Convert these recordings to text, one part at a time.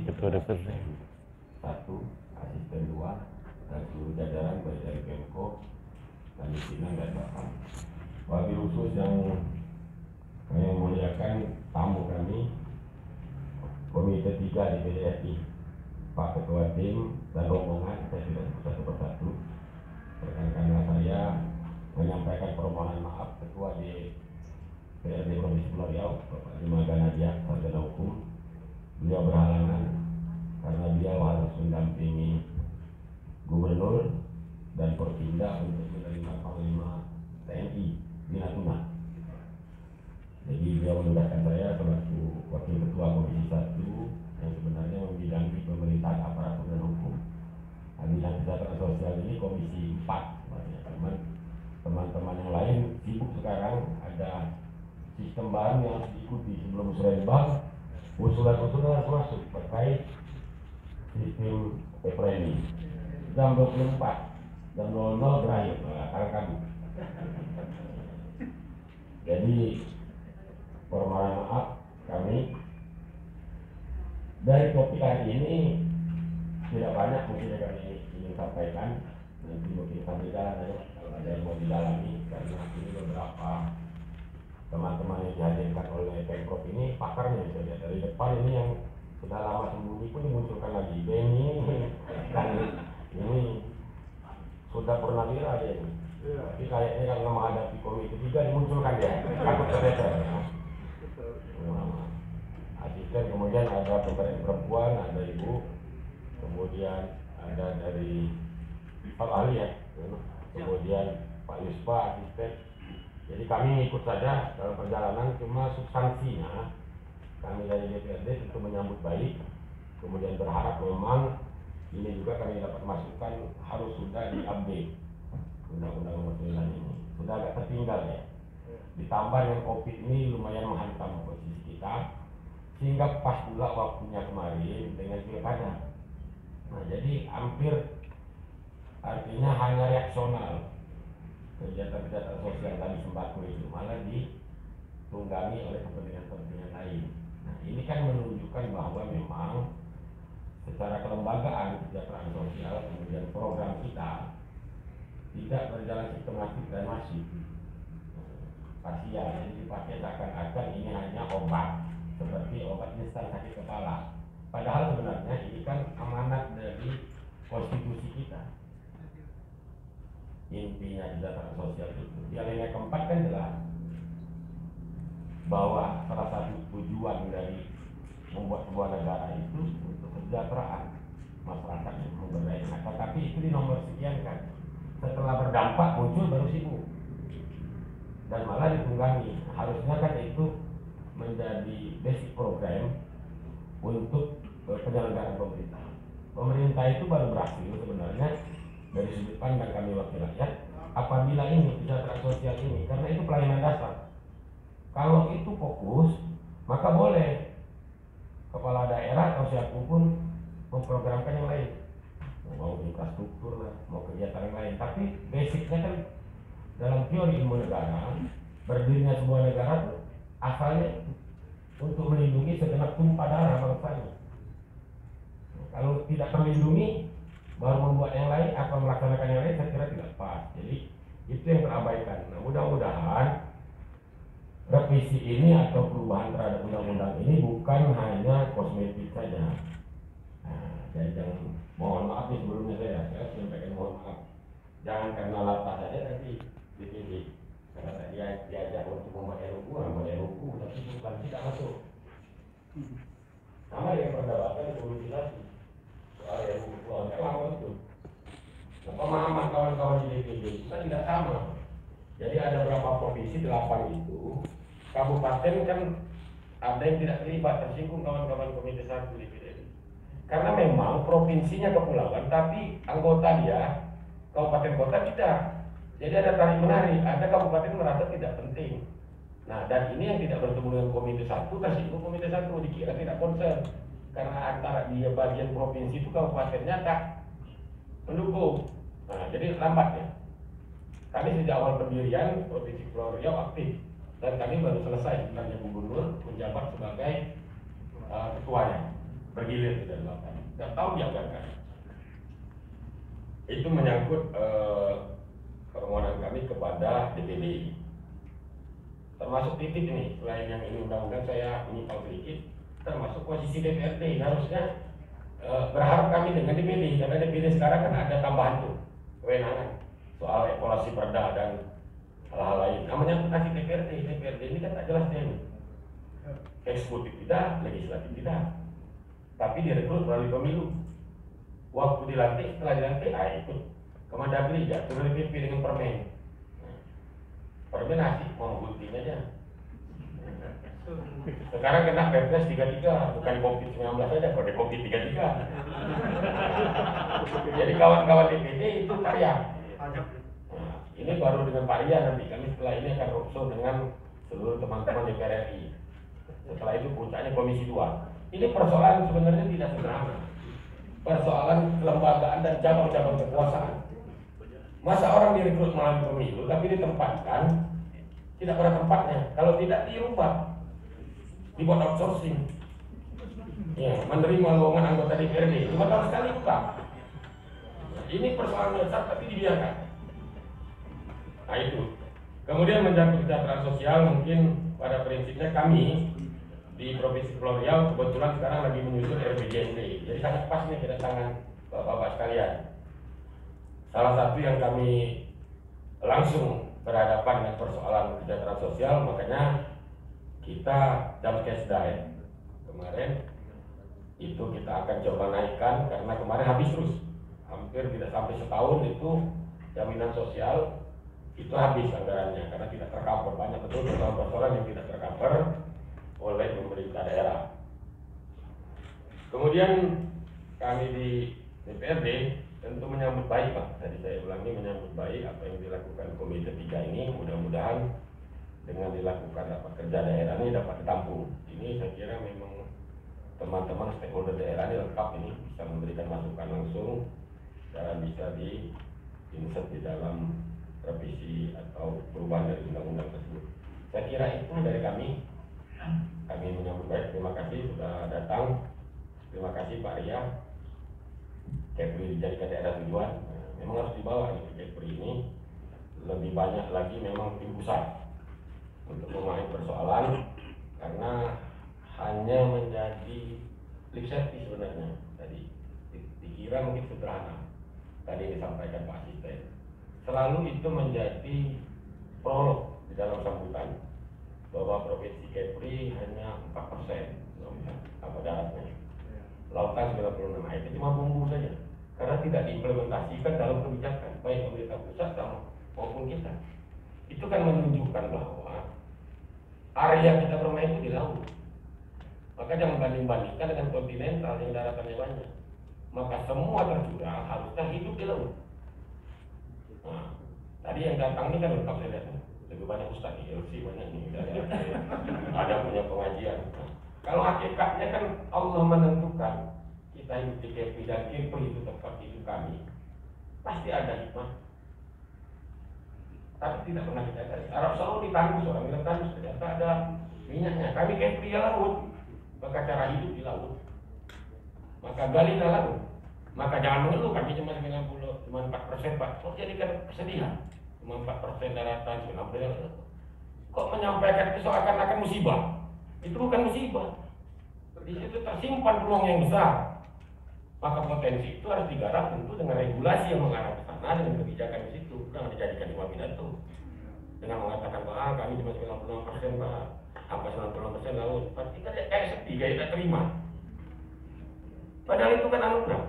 Ketua DPRD. 1, asisten 2, dan seluruh jajaran baik dari Pemko, dan pimpinan dan Bapak. Wabil khusus yang kami muliakan tamu kami, Komite 3 di PDRI, Pak Ketua Tim dan rombongan, saya tidak sebut satu persatu. Karena saya menyampaikan permohonan maaf Ketua di PDRI Provinsi Pulau Riau, Bapak Lima Ganadia, Sarjana Hukum. Beliau berhalangan karena beliau harus mendampingi Gubernur dan Porpinda untuk menerima Panglima TNI di Natuna. Jadi beliau menudahkan saya selaku Wakil Ketua Komisi 1 yang sebenarnya membidangi pemerintahan aparatur dan hukum. Bidang kesejahteraan sosial ini Komisi 4. Teman-teman yang lain sibuk sekarang, ada sistem baru yang harus diikuti sebelum Musrembang. Usulan-usulan harus masuk terkait sistem premi. Jam 24, jam 00 berakhir karena kami. Jadi permohonan maaf kami. Dari topik hari ini tidak banyak mungkin yang kami ingin sampaikan. Nanti mungkin kami jalan kalau ada yang mau didalami, karena ini beberapa teman-teman yang dihadirkan oleh Pemprov ini pakarnya, bisa lihat dari depan ini yang sudah lama sembunyi pun dimunculkan lagi. Benny kan ini sudah pernah viral dia ini. Tapi kayaknya kalau menghadapi Komite 3 dimunculkan dia, takut terdeter. Asisten, kemudian ada pemberdayaan perempuan, ada ibu, kemudian ada dari Pak Ali ya, kemudian Pak Yuspa asisten. Jadi kami ikut saja dalam perjalanan, cuma substansinya kami dari DPRD tentu menyambut baik, kemudian berharap memang ini juga kami dapat masukan harus sudah di-update Undang-Undang Nomor 9 ini. Sudah agak tertinggal ya. Ditambah dengan COVID ini lumayan menghantam posisi kita, sehingga pas pula waktunya kemarin dengan pilkada. Nah, jadi hampir artinya hanya reaksional kegiatan-kegiatan sosial tadi sembako itu malah ditunggangi oleh kepentingan-kepentingan lain. Nah, ini kan menunjukkan bahwa memang secara kelembagaan kesejahteraan sosial kemudian program kita tidak berjalan sistematik dan masif. Parsial, jadi dipakai seakan-akan ini hanya obat, seperti obat instan sakit kepala. Padahal sebenarnya ini kan amanat dari konstitusi kita. Intinya kesejahteraan sosial itu. Di alinea keempat kan jelas bahwa salah satu tujuan dari membuat sebuah negara itu untuk kesejahteraan masyarakat yang memberdayakan. Tetapi itu di nomor sekian kan. Setelah berdampak muncul baru sibuk dan malah ditunggangi. Harusnya kan itu menjadi basic program untuk penyelenggaraan pemerintah. Pemerintah itu baru berhasil sebenarnya dari sudut pandang kami wakil rakyat apabila ini kesejahteraan sosial ini, karena itu pelayanan dasar. Kalau itu fokus, maka boleh kepala daerah atau siapapun memprogramkan yang lain, mau infrastruktur lah, mau kegiatan yang lain. Tapi basicnya kan dalam teori ilmu negara, berdirinya sebuah negara itu asalnya untuk melindungi segenap tumpah darah bangsanya. Kalau tidak terlindungi baru membuat yang lain atau melaksanakan yang lain, saya kira tidak pas. Jadi itu yang terabaikan. Nah, mudah-mudahan revisi ini atau perubahan terhadap undang-undang ini bukan hanya kosmetik saja. Nah, jadi jangan, mohon maaf nih sebelumnya saya sampaikan mohon maaf. Jangan karena latah saja nanti dipilih. Karena dia diajak untuk membuat RUU, tapi bukan tidak masuk. Sama dengan perdebatan politisasi. Soal RUU lama itu. Nah, pemahaman kawan-kawan di DPD itu kan tidak sama. Jadi ada beberapa provinsi 8 itu, kabupaten kan ada yang tidak terlibat, tersinggung kawan-kawan komite 1 DPD. Karena memang provinsinya kepulauan, tapi anggota dia kabupaten kota tidak. Jadi ada tarik menarik, ada kabupaten merasa tidak penting. Nah, dan ini yang tidak bertemu dengan komite 1, tersinggung komite 1, dikira tidak concern. Karena antara dia bagian provinsi itu kabupatennya tak mendukung. Nah, jadi lambat ya. Kami sejak awal pendirian Provinsi Pulau Riau aktif, dan kami baru selesai sebenarnya gubernur menjabat sebagai ketuanya bergilir sudah 8, nggak tahu dianggarkan. Itu menyangkut permohonan kami kepada DPD. Termasuk titik ini, selain yang ini undang-undang saya menyimpang sedikit, termasuk posisi DPRD. Harusnya berharap kami dengan DPD, karena DPD sekarang kan ada tambahan tuh kewenangan soal evaluasi perda dan hal-hal lain. Namanya kasih DPRD ini kan tak jelas dia ini. Eksekutif tidak, legislatif tidak, tapi direkrut melalui pemilu. Waktu dilantik, setelah dilantik, ikut Kemendagri, jatuh dari PP dengan permen. Permen asik, mau gunting aja. Sekarang kena Perpres 33, bukan COVID-19 aja, kalau COVID 33. Jadi kawan-kawan DPD itu teriak. Ini baru dengan Pak Ria, nanti kami setelah ini akan roadshow dengan seluruh teman-teman DPR RI. Setelah itu puncaknya Komisi 2. Ini persoalan sebenarnya tidak sederhana. Persoalan kelembagaan dan cabang-cabang kekuasaan. Masa orang direkrut melalui pemilu tapi ditempatkan tidak pada tempatnya. Kalau tidak dirubah, dibuat outsourcing. Ya, menerima lowongan anggota DPRD 5 tahun sekali buka. Ini persoalan besar tapi dibiarkan. Nah itu. Kemudian menyangkut kesejahteraan sosial, mungkin pada prinsipnya kami di Provinsi Kepulauan Riau kebetulan sekarang lagi menyusun RPJMD. Jadi sangat pas nih kedatangan Bapak-bapak sekalian. Salah satu yang kami langsung berhadapan dengan persoalan kesejahteraan sosial, makanya kita jam kesda kemarin itu kita akan coba naikkan karena kemarin habis terus, hampir tidak sampai setahun itu jaminan sosial itu habis anggarannya karena tidak tercover. Banyak betul persoalan yang tidak tercover oleh pemerintah daerah. Kemudian kami di DPRD tentu menyambut baik Pak, tadi saya ulangi menyambut baik apa yang dilakukan Komite 3 ini. Mudah-mudahan dengan dilakukan rapat kerja daerah ini dapat ditampung. Ini saya kira memang teman-teman stakeholder daerah ini lengkap, ini bisa memberikan masukan langsung dan bisa di-insert di dalam revisi atau perubahan dari undang-undang tersebut. Saya kira itu dari kami. Kami menyambut baik, terima kasih sudah datang. Terima kasih Pak Ria. Kepri dijadikan daerah tujuan. Memang harus dibawa nih Kepri ini. Lebih banyak lagi memang tim pusat untuk memahami persoalan karena hanya menjadi lip service sebenarnya. Tadi dikira mungkin sederhana. Tadi disampaikan Pak Asisten. Selalu itu menjadi prolog di dalam sambutan bahwa Provinsi Kepri hanya 4% apa daratnya, lautan 96, itu cuma bumbu saja karena tidak diimplementasikan dalam kebijakan baik pemerintah pusat maupun kita. Itu kan menunjukkan bahwa area kita bermain itu di laut. Maka jangan banding-bandingkan dengan kontinental yang daratannya banyak. Maka semua terjurang harusnya hidup di laut. Nah, tadi yang datang ini kan lengkap saya lihat. Lebih banyak ustaz di LC banyak nih, ada punya pengajian. Nah, kalau hakikatnya kan Allah menentukan kita hidup di Kepri dan Kepri itu tempat hidup kami, pasti ada hikmah. Tapi tidak pernah kita cari. Arab Saudi ditanggung, orang bilang tanggung, ternyata ada minyaknya. Kami Kepri ya laut, maka cara hidup di laut. Maka galilah laut. Maka jangan mengeluh kami cuma 4% Pak. Kok jadikan kesedihan? 4% daratan, 90%. Kok menyampaikan itu seakan-akan musibah? Itu bukan musibah. Di situ tersimpan peluang yang besar. Maka potensi itu harus digarap tentu dengan regulasi yang mengarah ke sana, dengan kebijakan di situ. Bukan dijadikan cuma pidato. Dengan mengatakan bahwa kami cuma 96% Pak, apa 96% laut. Pasti kan sedih, tidak terima. Padahal itu kan anugerah.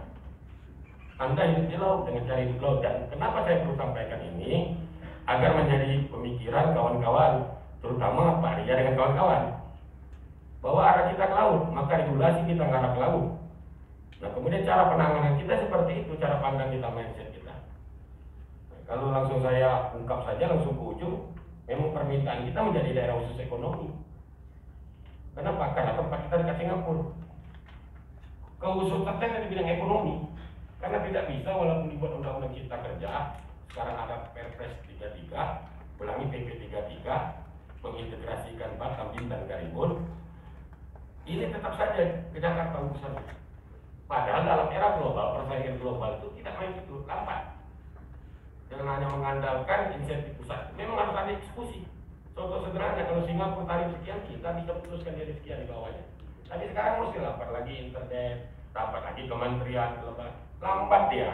Anda hidup di laut dengan cara hidup laut. Dan kenapa saya perlu sampaikan ini? Agar menjadi pemikiran kawan-kawan, terutama Pak Ria dengan kawan-kawan, bahwa arah kita ke laut, maka regulasi kita ngarah ke laut. Nah kemudian cara penanganan kita seperti itu, cara pandang kita, mindset kita. Nah, kalau langsung saya ungkap saja langsung ke ujung, memang permintaan kita menjadi daerah khusus ekonomi. Kenapa? Karena tempat kita dekat Singapura. Kekhususan di bidang ekonomi. Karena tidak bisa walaupun dibuat undang-undang cipta kerja, sekarang ada Perpres 33, ulangi PP 33, mengintegrasikan Batam, Bintan, Karimun. ini tetap saja ke Jakarta urusan. Padahal dalam era global, persaingan global itu tidak main itu, lambat. Jangan hanya mengandalkan insentif pusat. Memang harus ada diskusi. Contoh sederhana, kalau Singapura tarif sekian, kita bisa putuskan dari sekian di bawahnya. Tapi sekarang mesti lambat lagi internet, lambat lagi kementerian, lambat dia.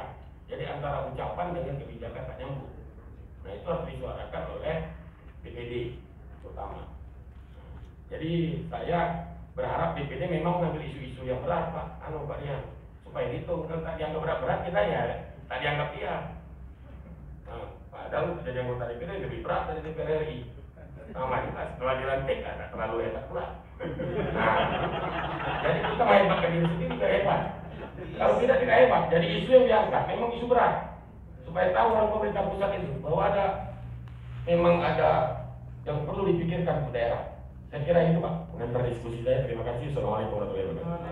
Jadi antara ucapan dengan kebijakan tak nyambung. Nah itu harus disuarakan oleh BPD terutama. Jadi saya berharap BPD memang mengambil isu-isu yang berat, Pak. Pak Dian, supaya dihitung. Kalau tak dianggap berat-berat kita ya tak dianggap dia. Nah, padahal jadi anggota DPD lebih berat dari DPR RI. Sama kita setelah dilantik ada terlalu hebat pula. Nah, jadi kita menghebatkan diri sendiri juga hebat. Kalau tidak hebat. Jadi isu yang diangkat memang isu berat. Supaya tahu orang pemerintah pusat itu bahwa memang ada yang perlu dipikirkan ke daerah. Saya kira itu Pak, mengantar diskusi saya. Terima kasih. Assalamualaikum warahmatullahi wabarakatuh.